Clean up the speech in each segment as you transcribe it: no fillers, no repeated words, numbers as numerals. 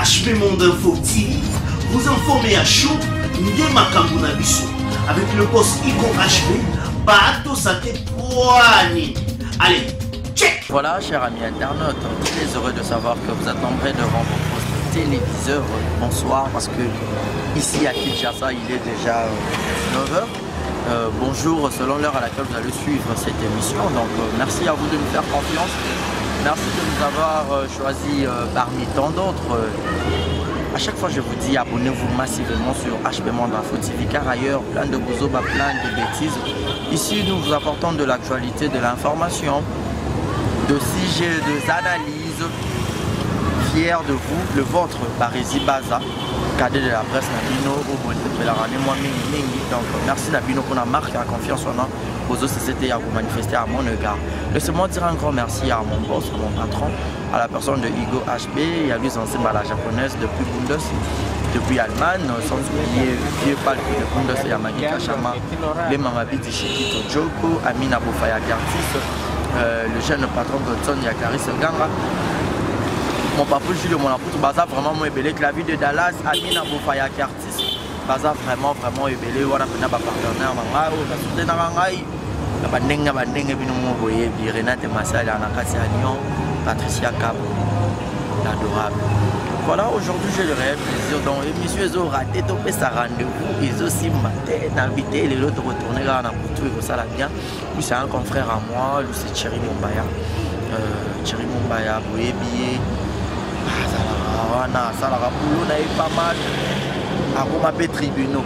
HB Monde Info TV, vous informez à chaud, Ndé Makambu na biso, avec le boss Igo HB, Bato Sate Poani. Allez, check! Voilà, chers amis internautes, très heureux de savoir que vous attendrez devant vos postes téléviseurs. Bonsoir, parce que ici à Kinshasa, il est déjà 9h. Bonjour, selon l'heure à laquelle vous allez suivre cette émission. Donc, merci à vous de nous faire confiance. Merci de nous avoir choisi parmi tant d'autres. À chaque fois, je vous dis, abonnez-vous massivement sur HB Monde Info TV, car ailleurs, plein de bozoba, plein de bêtises. Ici, nous vous apportons de l'actualité, de l'information, de sujets, de analyses. Fier de vous, le vôtre, Barési Baza, cadet de la presse Nabino, au donc merci Nabino pour la marque et la confiance en nous. Aux autres sociétés à vous manifester à mon égard. Laissez-moi dire un grand merci à mon boss, à mon patron, à la personne de Igo HB et à lui enseigner la japonaise depuis Bundes, depuis Allemagne, sans oublier Vieux Palk de Bundes et Yamagi Kashama, les Mamabiti Shikito Joko, Amina Boufaya Gartis, le jeune patron Godson Yakaris Ganga. Mon papa Julio Monapoutou, Baza vraiment moi ébélé, que la vie de Dallas, Amina Boufaya Artiste, Baza vraiment ébélé, on a pris un partenaire, on a soutenu Narangaï, Bandeng, Renate Massal, Anakasi Agnon, Patricia Cabo, l'adorable. Voilà, aujourd'hui j'ai le réel plaisir, donc l'émission ils ont raté, topé sa rendez-vous, ils ont aussi invité les autres retourner là, on a pour tout et pour ça là bien. Lui c'est un confrère à moi, lui c'est Thierry Mumbaya, Boyebié. Ça la rapoulou n'a eu pas mal à Roma tribunaux.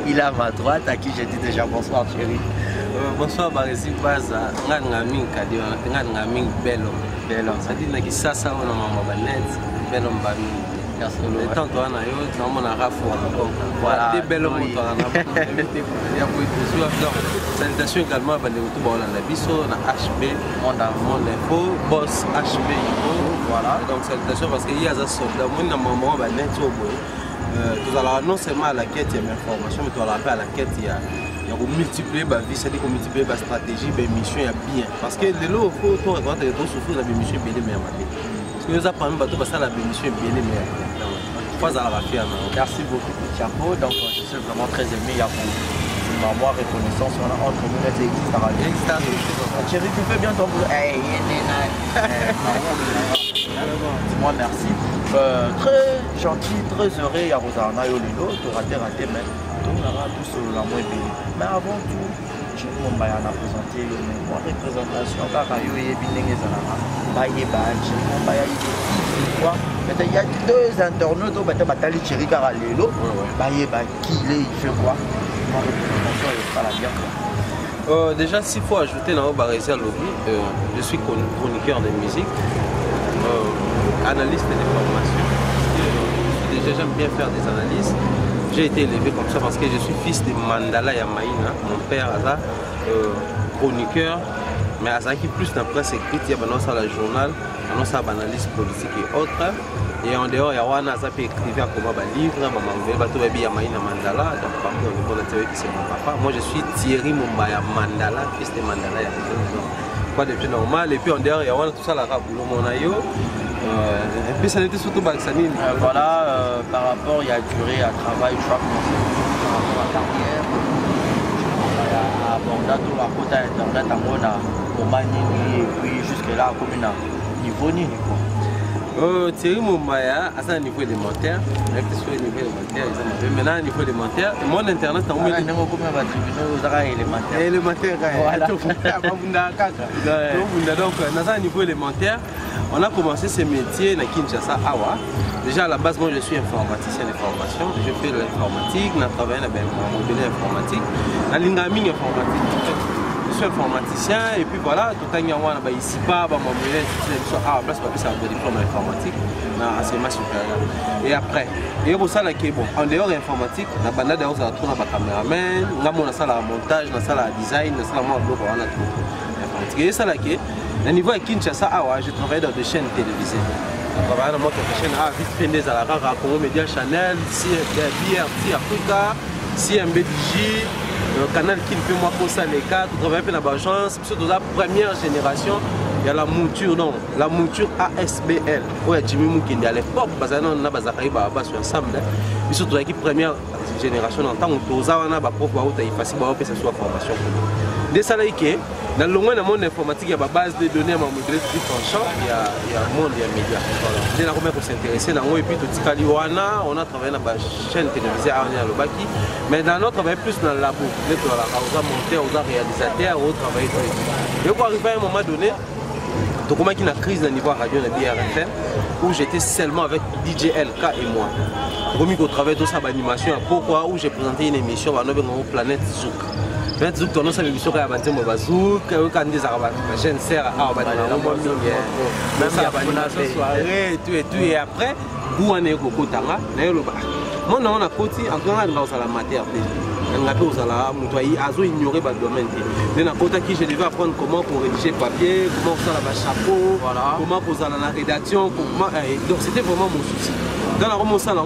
Il est à ma droite, à qui j'ai dit déjà bonsoir Thierry. Bonsoir Barési Baza, Ngami Kadio, Ngami Bello. Ça dit que ça on a maman Banette, Bello Bami. Le temps qu'on a eu, on a rafou. Voilà, des belles motos. Salutations également à Bisso, à HB, Monde Info, Boss HB. Voilà, donc salutations parce qu'il y a un soldat, moi, dans mon moment, tout à l'heure, non seulement à la quête, il y a une information, mais tout à l'heure, à la quête, il y a multiplier la vie, c'est-à-dire qu'on multiplie la stratégie, la mission, il y a bien. Parce que les lots, il faut souffrir la mission, bien meilleure. Parce que nous apprenons que la mission est bien meilleure. Merci beaucoup pour Thiago, donc je suis vraiment très aimé, il y a pour m'avoir reconnaissance, on a entre nous les existants. Thierry, tu fais bien ton boulot. Dis-moi merci. Très gentil, très heureux, il y a Rosana Yolino, tu raté, mais on aura tous la moins béni. Mais avant tout, je vais vous présenter ma représentation, car il y a deux internautes, qui Thierry Caralelo, qui il fait quoi? Ma représentation est pas la bien. Déjà, s'il faut ajouter dans Barési Lobby, je suis chroniqueur de musique, analyste d'information. Déjà, j'aime bien faire des analyses. J'ai été élevé comme ça parce que je suis fils de Mandala Yamaïna. Mon père a chroniqueur, mais à ça qui plus dans la presse écrite, il y a la journal, analyse politique et autres. Et en dehors, il y a un qui écrivait à comment livre, Yamaïna Mandala, donc partout au niveau de la qui c'est mon papa. Moi je suis Thierry Mumbaya Mandala, fils de Mandala Yamaïna. Quoi de plus normal. Et puis en dehors, il y a tout ça la raboulou monayo. Et puis ça n'était surtout Baksani. Voilà, par rapport, il y a duré à travail, je crois par rapport à la carrière. À Bordeaux, tout la côte internet, à Mona, au Manini, et puis jusque-là, comme une niveau ni quoi. Thierry Mumbaya, à un niveau élémentaire, maintenant, niveau élémentaire, mon internet, élémentaire. Donc, dans un niveau élémentaire, on a commencé ce métier à Kinshasa Awa. Déjà à la base, moi je suis informaticien de formation. Je fais de l'informatique, je travaille dans le modèle informatique, dans l'ingaming informatique. Je suis informaticien et puis voilà, tout le temps ici pas, à la place de faire un diplôme informatique dans l'enseignement supérieur. Et après, et pour ça, en dehors de l'informatique, on a des caméramans, on a le montage, on a le design, on a le et ça, au niveau de Kinshasa, je travaille dans des chaînes télévisées. Je travaille dans des chaînes vite à la Congo Média Channel, BRT Africa, CMBDJ, Canal qui ne peut moi pour ça les cas, tout travaille dans la chance, surtout la première génération il y a la mouture, non, la mouture ASBL. Ouais, Jimmy Moukindi à l'époque, parce que on a basé ensemble. Ils sont tous qui première génération en tant que tous on a prof il facile que ce soit formation. Des salariés qui dans le monde informatique, il y a une base de données à modèle franchement, il y a un monde, il y a un média. Dès la première pour s'intéresser, et puis tout on a travaillé dans la chaîne télévisée à Lobaki, mais dans notre travail plus dans le labo, dans la monteur, aux réalisateurs, au travail. Et pour arriver à un moment donné, donc on a une crise au niveau radio de BRFM où j'étais seulement avec DJ LK et moi. Donc on travaille dans sa animation, pourquoi où j'ai présenté une émission à notre planète Zouk. Planète Zouk, on a une émission qui a bâti mon Zouk, quand des arabes, ma chaîne sert à même la soirée et tout et après, où on est au Kotanga, moi on a côté encore dans la matière. On a ignoré le domaine. Je devais apprendre comment rédiger le papier, comment faire le chapeau, comment poser la rédaction. Donc c'était vraiment mon souci. Dans la romance, on a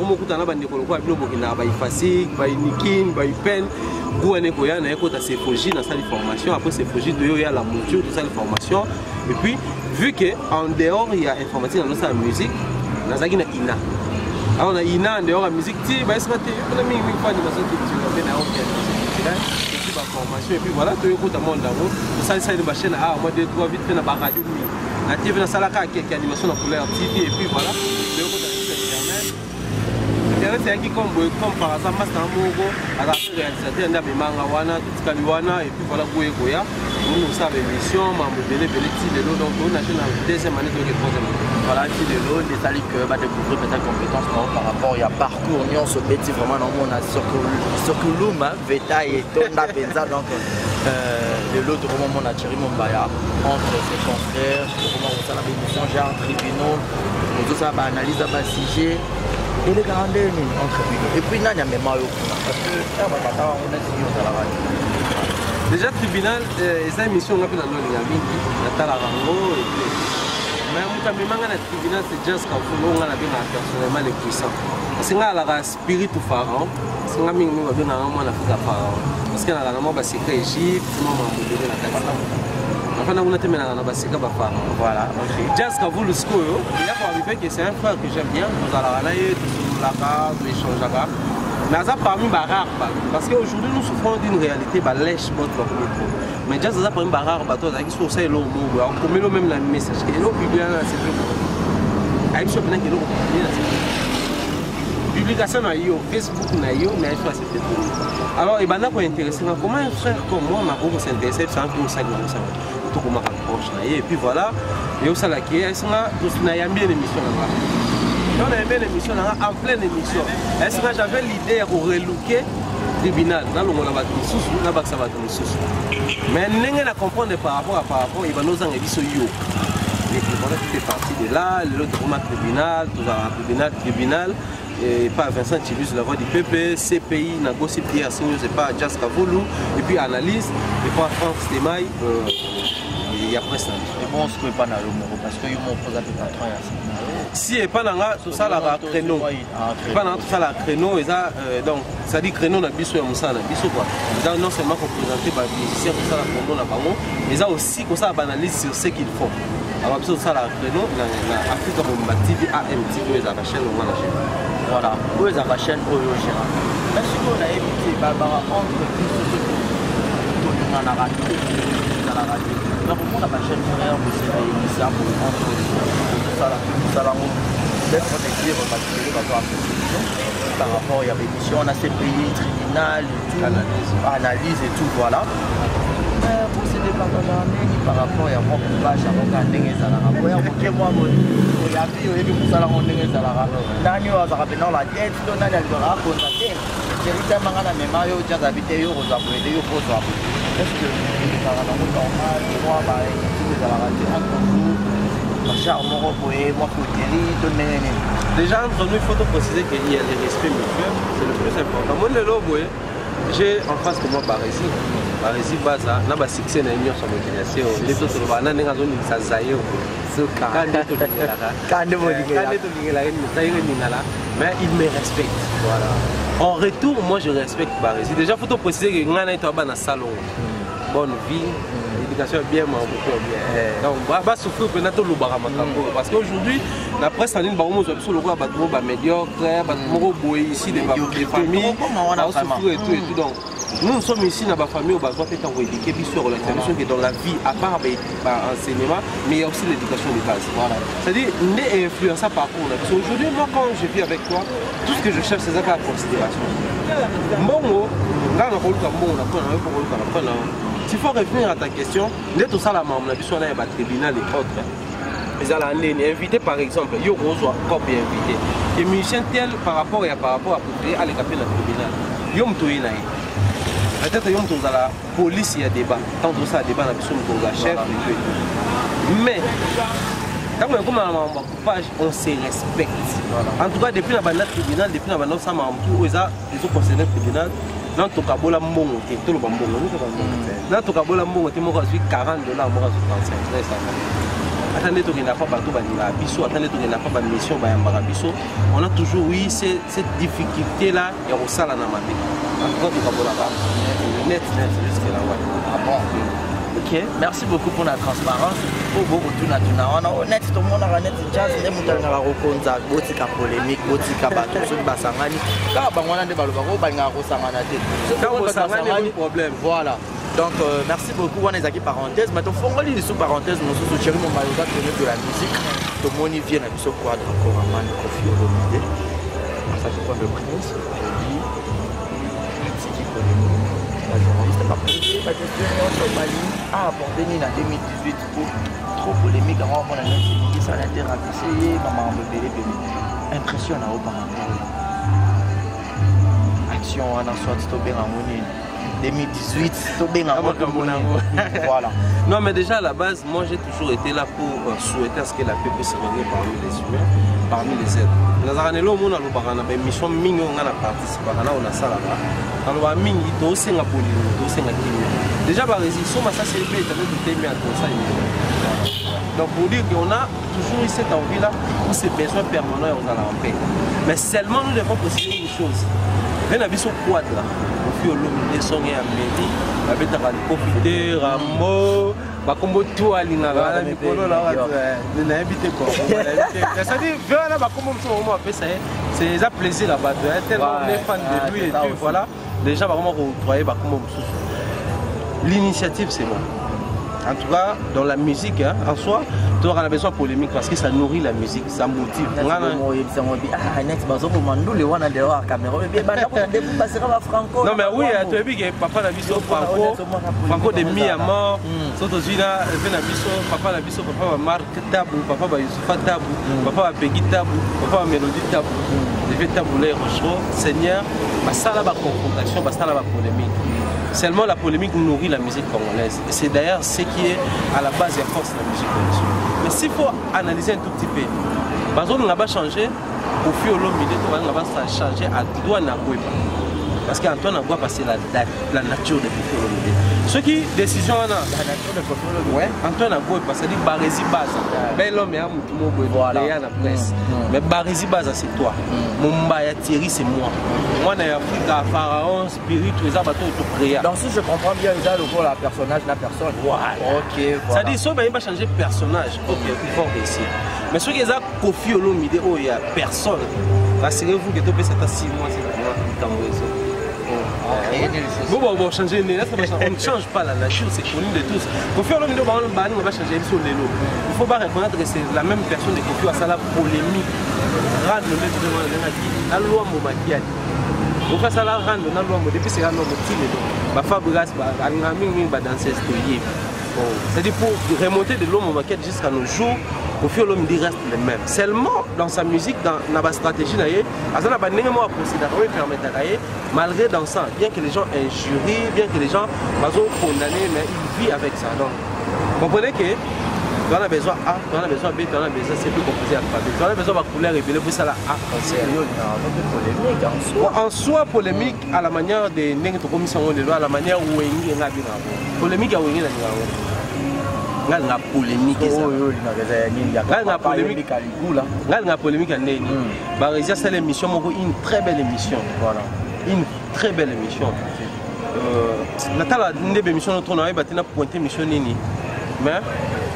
facile, pen, formation. Après ces il y a la mouture, tout ça, les formations. Et puis, vu qu'en dehors, il y a informatique dans la musique, on a INA. Alors on a INA en dehors de la musique, on a mis formation et puis voilà, tu écoutes un monde là-haut. Ça, c'est une chaîne à moi de trois vite fait dans la radio. La TV dans la salle à quelques animations dans couleur TV et puis voilà. Internet c'est qui comme par exemple Master Mogo, à la réalisateur on a mis Mangawana, tout Kaliwana et puis voilà Goya. Nous savons l'émission, membre de l'Élo, donc on a une deuxième année de troisième année. Voilà, qui de l'eau, les salles que va découvrir peut-être compétences par rapport à parcours, on se met vraiment dans le monde à Sokulum, Veta et Tonda Benza, donc de l'autre moment on a tiré mon baya entre ses confrères, comment on s'en a l'émission, genre tribunaux, tout ça, analyse à sujet. Et les grands entre et puis il y a même parce que on est sur la radio. Déjà tribunal, c'est une émission qu'on a fait dans le Rango. Mais le tribunal, c'est juste quand on a personnellement les puissants. Parce qu'il y a un spirit de pharaon. Parce qu'il y a un pharaon. Parce qu'il y a un secret Égypte, enfin, on a été maintenant dans le pharaon. Voilà. Just quand vous le score, il y a pour arriver que c'est un frère que j'aime bien. Nous allons aller, nous allons échanger là-bas. Mais ça parmi les rares parce qu'aujourd'hui nous souffrons d'une réalité lèche votre micro. Mais déjà ça parmi les rares bateaux qui sont ça l'eau on commet même la message et l'eau publié là c'est plus. Avec ce que l'eau publié là c'est publication na yo Facebook na yo mais ça c'est tout. Alors et bana pour intéresser comment un frère comme moi m'a beaucoup s'intéresser c'est un peu ça comme ça. Tout comment approche là et puis voilà et ça là qui est ça na yambi une émission là. On a aimé l'émission, en pleine émission. Est-ce que j'avais l'idée de relooker le tribunal dans le monde mais nous ne comprenons pas par rapport, il va nous en dire yo. Les tribunaux qui fait partie de là, l'autre tribunal, tout ça, tribunal, et pas Vincent Tillus, la voix du PP, CPI, Nagosi Pierre Signo, c'est pas Jas Kavoulou, et puis analyse, et puis France Demaï, il y a après ça. Et bon, on se peut pas dans le mot, parce que nous pose un peu de temps. Si et pas dans tout ça la créneau, pas dans tout ça la créneau et ça donc ça dit créneau na biso ya musala biso quoi. Ça non seulement pour présenter ba musiciens pour ça la promo na bango, mais ça aussi comme ça analyse sur ce qu'ils font. Alors biso ça la créneau na Africa Bomba TV AMTV les chaîne on la chaîne. Voilà, où les chaîne Oyo Gérard. Mais si on a évité Barbara entre tout dans la radio, dans la radio. Donc on a ma chaîne frère vous c'est ça pour ça là d'être connecté par rapport à l'émission, on a ces pays, tribunal, analyse et tout, voilà. Mais pour ces départements, par rapport à moi, pour pas j'avais regardé les salariés. Moi, il y a vu, il y a vu les salariés. Daniel a rappelé dans la tête, on a le rap, on a dit, j'ai dit, on a même maillot, j'ai habité, on a appelé, on a appelé. Est-ce que les salariés sont normal, moi, les salariés, déjà entre nous il faut préciser qu'il y a le respect mutuel, c'est le plus important. Moi le lobo j'ai en face de moi Barési baza na ba succès na union sur l'organisation les autres bana nga zone ça zayo so mais il me respecte voilà. En retour moi je respecte Barési. Déjà faut préciser que ngana est dans salon bonne vie l'éducation est bien, mais beaucoup est bien. Donc, on va souffrir peut-être le baramakambo. Parce qu'aujourd'hui, la presse en ligne, sur le roi, médiocre, ici, des familles, on va souffrir et tout. Donc, nous sommes ici dans la famille, on va peut-être éduquer sur l'intervention qui est dans la vie, à part l'enseignement, mais il y a aussi l'éducation de base. Voilà. C'est-à-dire, on est influençé par contre. Aujourd'hui, moi, quand je vis avec toi, tout ce que je cherche, c'est ça la considération. Bon, là, on a s'il faut revenir à ta question, tout ça, la maman, on a un tribunal et autres. Ils allaient inviter par exemple, il y a invité. Et musicien tel par rapport à Poutré, à l'écapé dans le tribunal. Il y a peut-être qu'il y a la police, il y a débat. Tant que ça, débat, on a chef. Mais, quand on a un coupage, on se respecte. En tout cas, depuis le tribunal, depuis le tribunal, les autres concernés tribunal, dans ton cabot, la monte, tout le bambou. Dans ton cabot, la monte, moi, je suis $40, moi, je suis 35. Attendez, tu n'as pas bateau, attendez, tu n'as pas mission, on a toujours eu cette difficulté-là et on s'en a marre. En tout cas, tu vas là-bas. Net, jusque là. Ah bon? Ok, merci beaucoup pour la transparence. Pour beaucoup de tout, on a honnête, tout le monde a net, jazz, les moutons à la roconza, botika polémique, botika bateau, sur le basangani. Là, on a des balobaro, on a un problème. Voilà. Donc, merci beaucoup, on est aquí parenthèse. Maintenant, il faut aller sous parenthèse, nous sommes chéris, mon malosa, de la musique. Tout le monde vient à ce quadre, Koraman, Kofi Olomide. Ça, je crois le prince. La journaliste m'a posé ma question sur Mali a abordé en 2018 pour trop polémique. On a dit ça a été rapissé, maman me bébé. Impression à auparavant. Action en soit stoppé en 2018, stoppé en voilà. Non, mais déjà à la base, moi j'ai toujours été là pour souhaiter à ce que la paix puisse se régler parmi les humains, parmi les êtres. Nous avons une mission mingi on a participé à ça là-bas. On a mingi dossier na polini, dossier na kimi. Déjà par résistance, ça c'est bien, ça veut dire à tout ça. Donc pour dire qu'on a toujours eu cette envie là où ces besoins permanents on a en paix. Mais seulement nous devons considérer une chose. Même avec ce quadre là, au fur et à mesure des sons et à mairie, avec un profiter, un mot, bah comme tout à l'inaga, la micro là, on a invité quoi. Ça dit, voilà, bah comme on fait ça, c'est un plaisir là-bas. Tellement on est fan de lui et tout, voilà. Déjà, bah comment vous croyez, bah comment l'initiative c'est bon. En tout cas, dans la musique, hein, en soi, tu auras besoin de polémique parce que ça nourrit la musique, ça motive. Non, mais oui, tu as vu que papa n'a vu Franco de Miyamor, papa n'a vu papa Marc Tabou, papa Youssoufa Tabou, papa Peggy Tabou, papa Mélodie Tabou. Je vais tabouler Rochereau, Seigneur, ça là la confrontation, ça là la polémique. Seulement la polémique nourrit la musique congolaise. Et c'est d'ailleurs ce qui est à la base et à force de la musique congolaise. Mais s'il faut analyser un tout petit peu, par exemple, on n'a pas changé, au fur et à mesure, on va changer à Douane Agoueba. Parce qu'Antoine Agoueba, c'est la nature de Kofi Olomide. Ce qui, décision, on a. La nature de Kofi Olomide. Oui, Antoine Agoueba, c'est-à-dire Barési Baza. Bel homme et un mouton, voilà. La presse. Mais Barési Baza, c'est toi. Mumbaya Thierry, c'est moi. Moi, dans l'Afrique, Pharaon, Spirit, les abattoirs, tout créé. Donc, si je comprends bien, il y a le rôle, la personnage, la personne. Voilà. Ok. C'est-à-dire, si on va changer de personnage, ok, il faut réussir. Mais ce qui est Kofi Olomide, il n'y a personne. Rassurez-vous que tu peux être 6 mois, c'est vraiment bon, on va changer, on ne change pas la nature, c'est connu de tous. Kofi Olomide, on va changer sur les lots. Il ne faut pas reconnaître que c'est la même personne de Kofi, ça la polémique. Rendre le maître devant la loi Momakiadi. On va ça la rendre dans la loi, depuis c'est la loi Momakiadi. Fabrice, c'est-à-dire pour remonter de l'homme Momakiadi jusqu'à nos jours, Kofi Olomide reste le même. Seulement dans sa musique, dans la stratégie, malgré dans ça, bien que les gens injurient, bien que les gens sont condamnés, mais il vit avec ça. Donc, vous comprenez que on a besoin A, on a besoin B, on a besoin C, plus composé alphabet. On a besoin de la couleur révélée pour ça la A. En soi, polémique à la manière de Nengue Commission de loi, à la manière où il y a polémique à où il y a la polémique. La polémique à Nengue. Barésia, c'est l'émission, une très belle émission. Voilà. Une très belle émission. natala nde bémission notre na ba tina pointer mission nini mais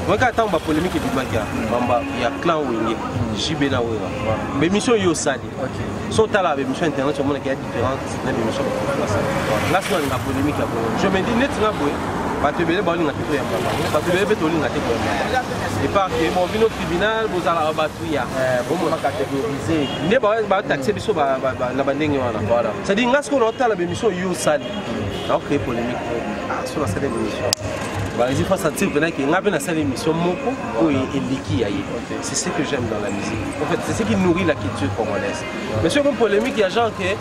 moi quand tant ba polémique du bakia bamba ya clan wenge JB na wera bémission yo sali so tala bémission internet sur mon qui est différente na bémission là c'est une polémique je me dis net na boy ba te bele ba linga te ya mbamba ba te bele to linga te ko et pas que mon vino tribunal vous ala ba tuya bon on a catégorisé ne ba taxer biso ba na bandenge wana voilà c'est dit ngasko na tala bémission yo sali donc créer polémique sur la salle d'émission. Il faut sentir qu'il y a une salle d'émission c'est ce que j'aime dans la musique. En fait, c'est ce qui nourrit la culture congolaise. Mais sur une polémique, il y a genre que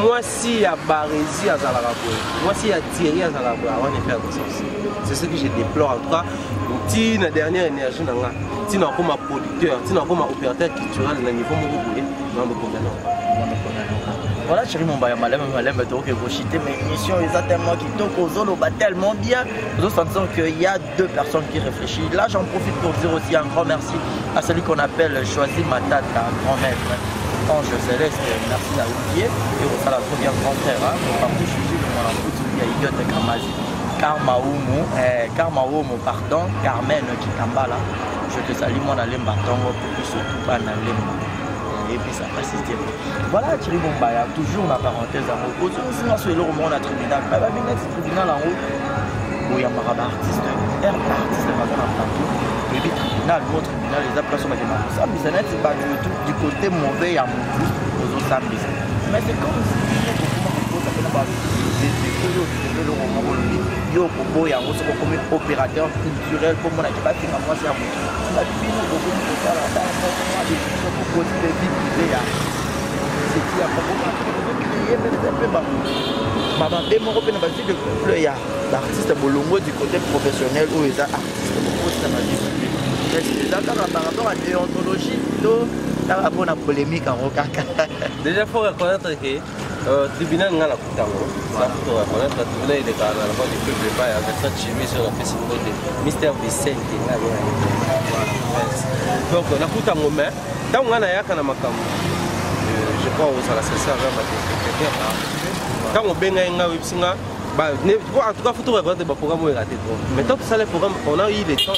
moi si il y a Barési à Zalaraboue, moi si il y a Thierry à Zalaraboue, on est faire de ça. C'est ce que je déplore en tout cas. Si la dernière énergie, si on a comme producteur, si on a comme opérateur culturel, le niveau dans le voilà, chérie, mon bail, malem, donc vous chitez mes émissions, exactement, qui toquent tellement bien. Nous sentons qu'il y a deux personnes qui réfléchissent. Là, j'en profite pour dire aussi un grand merci à celui qu'on appelle Choisi Matata, un grand maître. Ange Céleste, merci à Olivier. Et au salon, bien grand frère, mon papa, je suis mon amour, il y a Idiot de Kamazi. Karmaoumo, pardon, Carmen Kikambala. Je te salue, mon alemba, tongo, pour surtout pas n'alemba. Et puis ça passe. Voilà, Thierry Bombaya, toujours ma parenthèse en haut. Sinon, sur le roman, on a tribunal. Mais il y a un tribunal en haut où il y a un artiste, artiste et puis tribunal, notre tribunal, les applaudissements sont des ça, mais c'est pas du côté mauvais à mon plus aux autres samedis. Mais c'est comme si yo kobo ya ngo soko comme opérateur culturel comme on a pas fait moi c'est à moi la vie nous beaucoup de ça là dans le côté de vie privée là c'est qui a pas maman et mon copain va dire de couple ya l'artiste bolongo du côté professionnel ou les artistes beaucoup ça m'a dit c'est là par rapport à déontologie to par rapport à polémique en rokaka déjà faut reconnaître que tribunal n'a la coutango ça faut reconnaître le tribunal il est dans la voie du peuple pas avec ça chimie sur le Facebook de Mr Vicente donc la coutango mais tant on a yaka na makambo je crois que ça la sincère quand on benga nga websinga bah en tout cas faut regarder le programme est raté trop mais tant que ça le programme on a eu les temps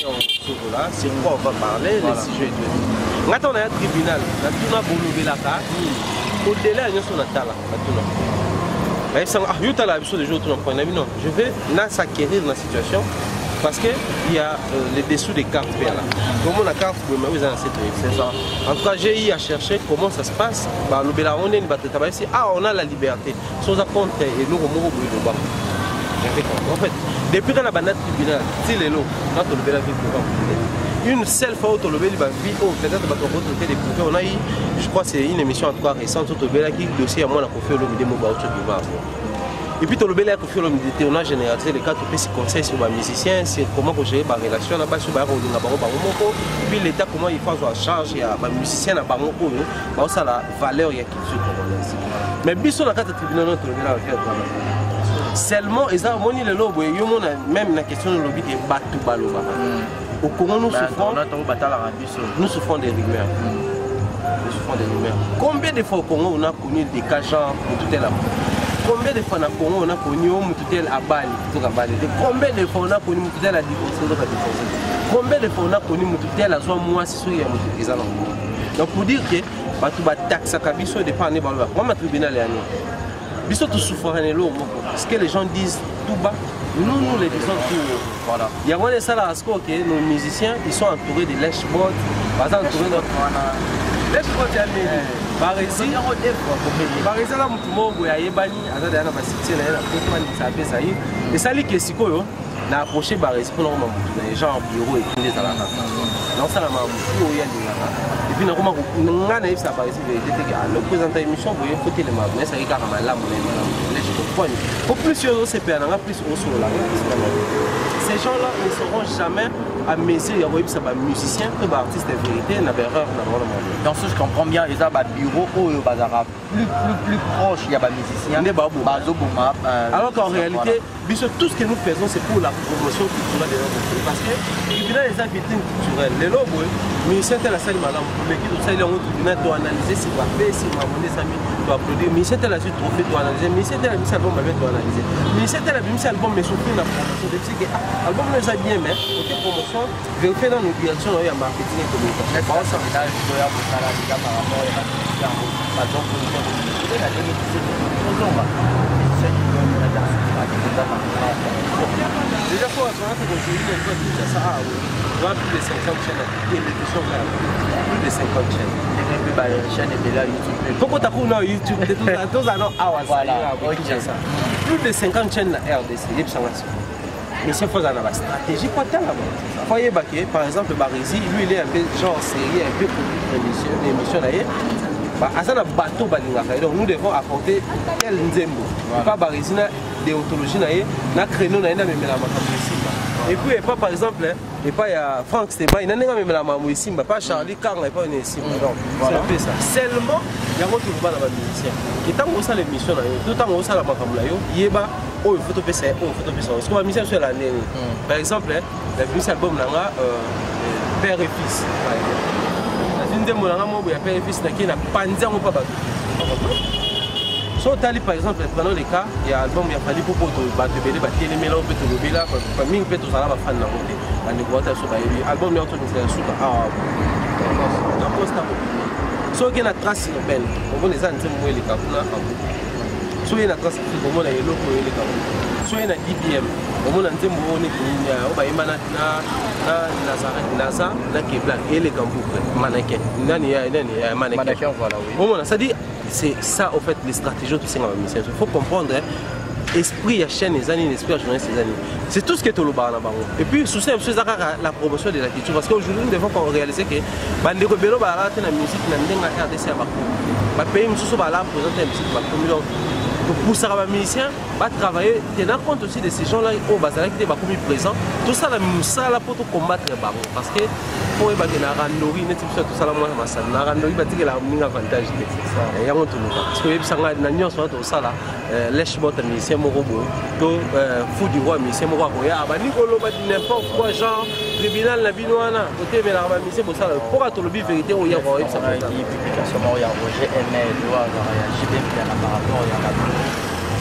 là sur quoi on va parler les sujets de ngata on a un tribunal na tuna bolobelaka au-delà de son atala mais ça a eu la biso de jour tout non je vais là s'acquérir la situation parce que il y a les dessous des cartes là comment la carte vous avez c'est ça en tout cas j'ai eu à chercher comment ça se passe bah lobela on est une bataille ici on a la liberté sans compte et nous on va en fait depuis qu'on a banat tribunal si les lots quand on lobela une seule fois où on lobela vie peut-être des on a eu je crois c'est une émission en tout cas récente où on lobela qui dossier à moi la confiance au milieu et puis on a généralisé les cas de conseils sur les musiciens, c'est comment gérer la relation là-bas sur et puis l'État comment il faut en charge il y a les musiciens à Bamako ça la valeur il y a culture congolaise mais biso la carte de tribunal notre seulement ils ont moni le lobo même la question de lobby de batu baloba au Congo nous souffrons des rumeurs combien de fois au Congo on a connu des cas genre tout est là. Combien de fois on a connu Moututel à Bali, combien de fois on a connu Moututel à divorcer, combien de fois on a connu Moututel à soi moi si il y a Moututel. Donc pour dire que tu vas taxer Kabiso et dépendre de moi ma tribunal est Biso tout souffrant parce que les gens disent tout bas, nous les disons tout voilà. Il y a moins de ça là parce que nos musiciens ils sont entourés de lèche-bottes, par exemple entourés de lèche-bottes Barési là mutumo ya yebani azada na basiti na na ko ça et ça li que sikoyo na approcher Barési pour normalement les gens en bureau et tous les alaka donc ça la mamutu ya lingana et puis na koma ngana yebisa Barési vérité que le présenter émission vous côté le mais ça ika kama la les je comprends au plus sur CPA na plus au sur là ces gens là ne seront jamais à mesure il y a eu ça musicien que artiste de vérité n'a pas erreur dans le monde. Dans ce je comprends bien, il y a un bureau au bazar plus proche, il y a des musiciens. Alors qu'en réalité, tout ce que nous faisons c'est pour la promotion culturelle de notre pays. Parce que il y a des vitrines culturelles. Les lobes, mais c'est la salle madame pour l'équipe de ça il doit analyser si va faire si va monter ça doit applaudir. Mais c'est la suite trophée doit analyser. Mais c'est la mise album doit analyser. Mais c'est la mise album mais surtout la promotion. C'est que album nous a bien mais côté promotion, vérifier dans nos directions il y a marketing et communication. Mais par exemple, là je dois avoir ça là déjà par rapport à par exemple pour nous la déjà pour assurer que le ça a plus de 50 chaînes et plus de 50 chaînes. Chaîne est là YouTube. Pourquoi tu as YouTube tous voilà, plus de 50 chaînes la RDC, mais c'est fois la stratégie quoi là-bas. Voyez par exemple Barési, lui il est un peu genre série, un peu émission d'ailleurs. À ça, bateau donc nous devons apporter quel nzembo. Pas Barési, déontologie, na créneau, na même la et puis pas par exemple, et pas il y a Franck Stéban, il n'a même la mamou ici, pas Charlie Carl, il n'a pas une ici. C'est un peu ça. Seulement, il y a un autre qui va dans la musicien. Qui tant qu'on a l'émission, tout le temps on a la mamou, il y a oh il faut te faire oh il faut te faire ça. Parce que la musique sur l'année. Par exemple, le premier album là, Père et Fils. Une des mots là, il y a Père et Fils qui n'a pas dit ou pas. So tali par exemple prenons les cas il y a album il y a fallu pour battre belé battre les mélanges peut le là pas mine peut tout ça va fan na côté on est boîte sur album il y a autre chose sur dans poste so qui na trace belle on les a nzembo les kapuna so il y a trace pour moi les locaux les kapuna so il y a DPM on a nzembo on est on va imana na Nazareth na Kebla et les Gambou mannequin nani mannequin voilà oui on ça dit c'est ça en fait les stratégies tout ça il faut comprendre esprit ya chaîne les années l'esprit journaliste ces années c'est tout ce qui est au Loba et puis sous ça la promotion de la culture parce qu'aujourd'hui nous devons réaliser que bande ko belo ba la na musique na ndenga RDC ba pays mususu ba la présenter musique ba communauté pour pousser les musiciens à travailler, tenir compte aussi de ces gens-là au bazar qui sont présents. Tout ça, là pour combattre les barons. Parce que pour les randori, tout ça, là, moi, la randori, c'est un avantage. Il y a un tout parce que ça a une nuance tout ça là. Lèche-moi ta musicien, mon robot. Fou du roi, musicien, mon roi. Nicolo, n'importe quoi, genre, tribunal, la binoana. Côté, mais la musicien, pour ça, pour être le but vérité, il y a un ça. Roger Aimé, JB par rapport à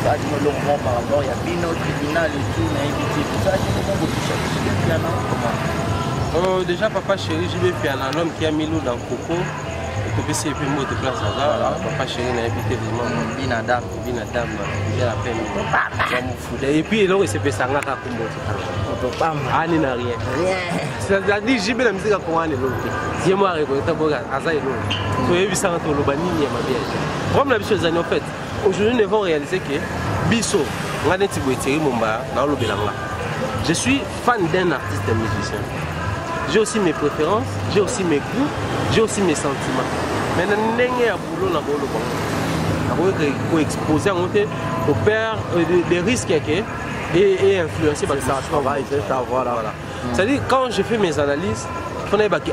ça dit le long par rapport il y a Bino tribunal et tout mais éviter tout ça dit comment vous touchez déjà papa chéri JB Piana l'homme qui a mis l'eau dans Coco et que c'est plus mot de place là papa chéri n'a évité vraiment binadam j'ai la peine et puis là il s'est fait ça ngaka kumbo pas ani n'a rien c'est-à-dire JB la musique comment elle est j'ai moi récolter boga asa elo so yebi ça to lo banini ya mabia comme la biso zani en fait aujourd'hui nous devons réaliser que biso ngane tiboetiri momba na lo belanga je suis fan d'un artiste et musicien j'ai aussi mes préférences j'ai aussi mes goûts j'ai aussi mes sentiments mais ndenge ya boulot na bolo bon ko exposer en côté au père des risques et influencer par ça travail c'est ça voilà c'est-à-dire quand je fais mes analyses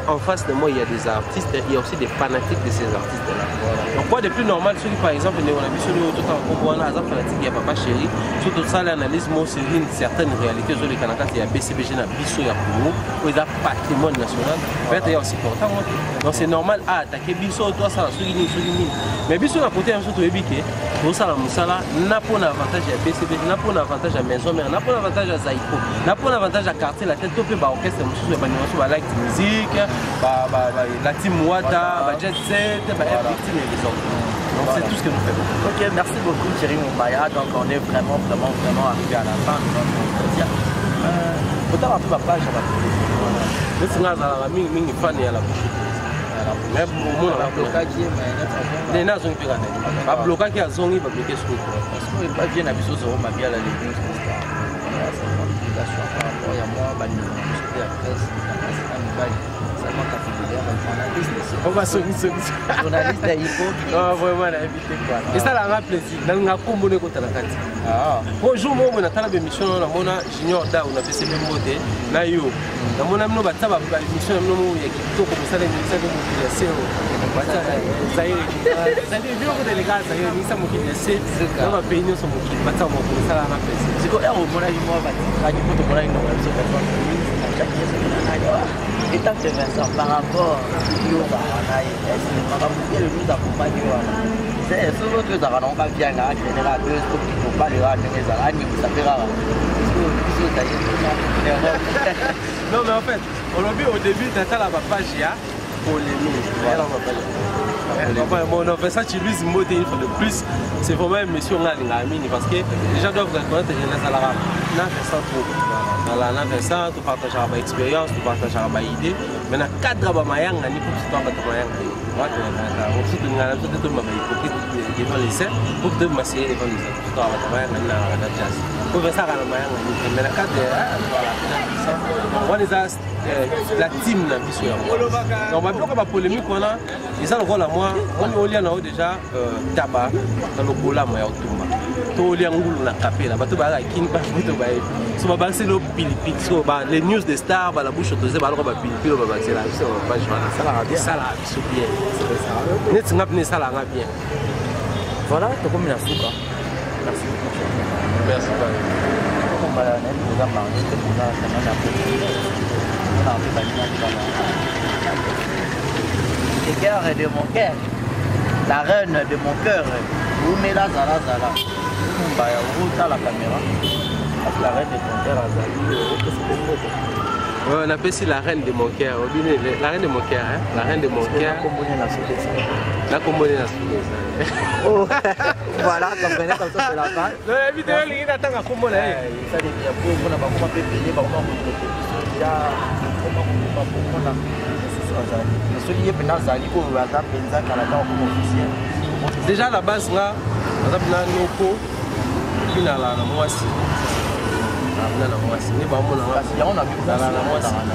en face de moi il y a des artistes il y a aussi des fanatiques de ces artistes là donc quoi de plus normal celui par exemple on a vu celui tout en comprendre à fanatique il y a papa chéri surtout ça l'analyse moi c'est une certaine réalité sur les Canada il y a BCBG na biso ya Congo où il y a patrimoine national peut-être il y a aussi important donc c'est normal à attaquer biso toi ça souligner mais biso na côté un surtout ébiqué pour ça la musala n'a pas avantage à BCBG n'a pas avantage à maison mais n'a pas avantage à Zaïko n'a pas avantage à quartier la tête topé ba orchestre mususu ba nyonso ba like musique la team Wata, Jet Set, Victime et les autres. Donc c'est tout ce que nous faisons. Ok, merci beaucoup Thierry Mumbaya. Donc on est vraiment arrivé à la fin de notre entretien. Peut-être un peu ma page à la fin. Je suis fan de la bouche. Mais pour moi, la blocage qui est mais nazo qui est la blocage qui a zongi va bloquer ce parce que il va bien abisso sur ma bien la légumes c'est ça. C'est une complication par rapport à moi bah c'était après on va se journaliste d'Aïpo. Ah, vraiment, elle a invité quoi. Et ça, la plaisir. Dans le combo, on a Bonjour, moi, on a une émission, on a Junior Da, on a fait ces mêmes mots. na yo na mona mno bataba ba mission mno ya kitoko musala ministère de mobilisation zaire zaire bio ko delegate zaire ni sa mobilisation na ba peño so mobilisation bataba mo musala na pesa siko ero mona ni mo ba ni ko to mona ni no so ka et tant que Vincent par rapport yo ba na est-ce que pas vous le nous accompagner c'est ce l'autre ça va non pas bien là générateur pour pas les rater les araignées ça fait rare. Non mais en fait, au début t'as la page ya polémique. On a fait ça chez lui, une fois de plus. C'est vraiment une mission parce que les gens doivent reconnaître que les salariés n'ont fait ça trop. Voilà, on a fait ça, tu partages ma expérience, tu partages ma idée. Mais dans le cadre de ma yangue, on a dit que tu partages ma yangue. On se dit que tu m'as devant les scènes, pour que tu m'as essayé devant les scènes. Tu partages ma yangue dans la jazz. Pour faire ça, on a ma yangue. Mais dans le cadre de la team, on va bien polémique, on a ils ont le rôle à moi, on y a déjà tabac dans le bola, moi, au Toumba. Tout le monde a capé là, tout le monde a c'est le pilipi, les news des stars, la bouche autorisée, le pilipi, c'est la ça là, c'est bien. Net snap n'est ça là bien. Voilà, tu comme la souka. Merci beaucoup. Merci. On va nous embarquer pour la le cœur de mon cœur, la reine de mon cœur, Oumela Zala Zala. On a la caméra. La reine de ton cœur, on appelle ça la reine de mon cœur. La reine de mon cœur, hein? La reine de mon cœur. La commune voilà, comme ça, c'est la fin. La vidéo, il attend à comment là. Ça devient beau, on a pas payer, on va déjà la base là, on a plein de locaux, puis dans la moitié.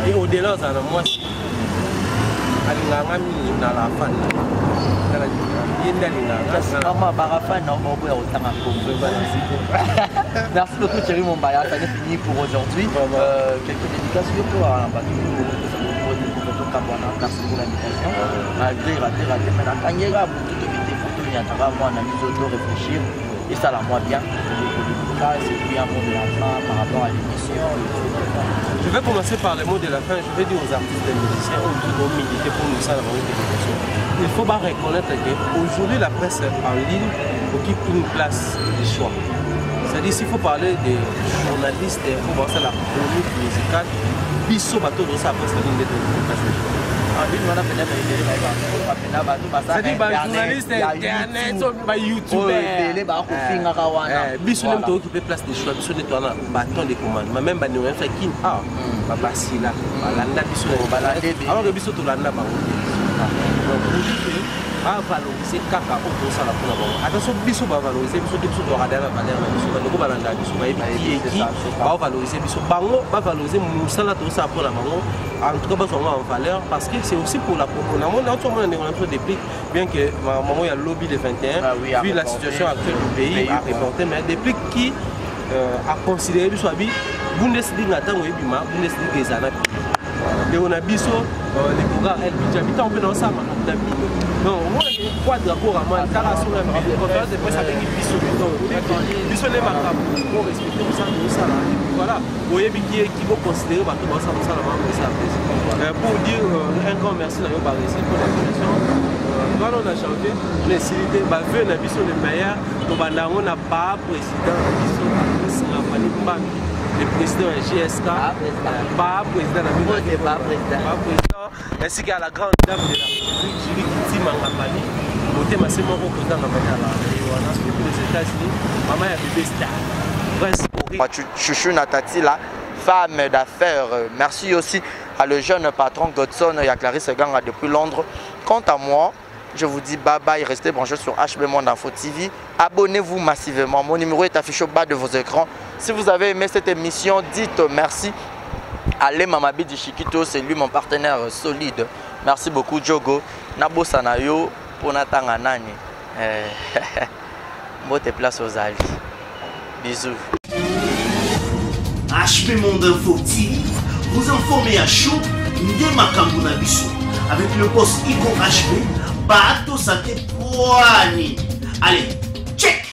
Et au-delà, dans la moitié, dans la fin. Merci beaucoup Thierry Mombaya, ça est fini pour aujourd'hui. Quelques dédications pour merci pour l'invitation. Malgré raté, mais la cagnera, pour tout éviter, pour tout y avoir un ami de réfléchir. Et ça la moi bien. C'est bien mot de la fin par rapport à l'émission. Je vais commencer par les mots de la fin. Je vais dire aux artistes et musiciens, aux militaires pour nous ça la télévision. Il faut pas reconnaître qu'aujourd'hui la presse en ligne occupe une place de choix. C'est-à-dire s'il faut parler des journalistes, il faut voir ça la chronique musicale. Bisso bateau de ça après ça ligne de place de choix. C'est-à-dire journaliste internet, youtubeur. Bisso même occupé place de choix. Bisso nettoie bâton de commande. Mais même nous on fait qui babasi là. Balanda bisso alors que bisso tout landa ba. À valoriser kaka au ça la pour la attention biso va valoriser biso doit regarder la valeur na biso donc balanda biso va qui va valoriser biso bango va valoriser musala tout ça pour la bango en tout cas besoin en valeur parce que c'est aussi pour la propos na mon autre monde on déplique bien que maman il y a le lobby de 21 vu la situation actuelle du pays a reporté mais déplique qui a considéré biso abi Bundesliga tango ebima Bundesliga ezana et on a biso les programmes elle on peut dans ça non moi quoi d'accord à moi car sur la conférence de presse avec biso biso les macabres pour respecter ça voilà voyez qui vont considérer bateau ça la pour dire un grand merci à Yoba ici pour la connexion voilà on a chanté mais s'il était veut na biso le meilleur to banda on a pas président biso le président GSK, pas président ainsi qu'à la grande dame de la République, Julie Kitty Mangapani, côté ma c'est mon représentant les États-Unis, maman est bébé star. Chouchou Natati, la femme d'affaires. Merci aussi à le jeune patron Godson et à Clarisse Ganga depuis Londres. Quant à moi, je vous dis bye bye, restez branchés sur HB Monde Info TV. Abonnez-vous massivement. Mon numéro est affiché au bas de vos écrans. Si vous avez aimé cette émission, dites merci. Allez Mamabi du Chiquito, c'est lui mon partenaire solide. Merci beaucoup Djogo. Nabo Sanayo pour Natanga Nani. Bote place aux alliés. Bisous. HB Monde Info TV vous informer à chaud, nde makambo na biso. Avec le boss Ico HB, bato santé poani. Allez, check!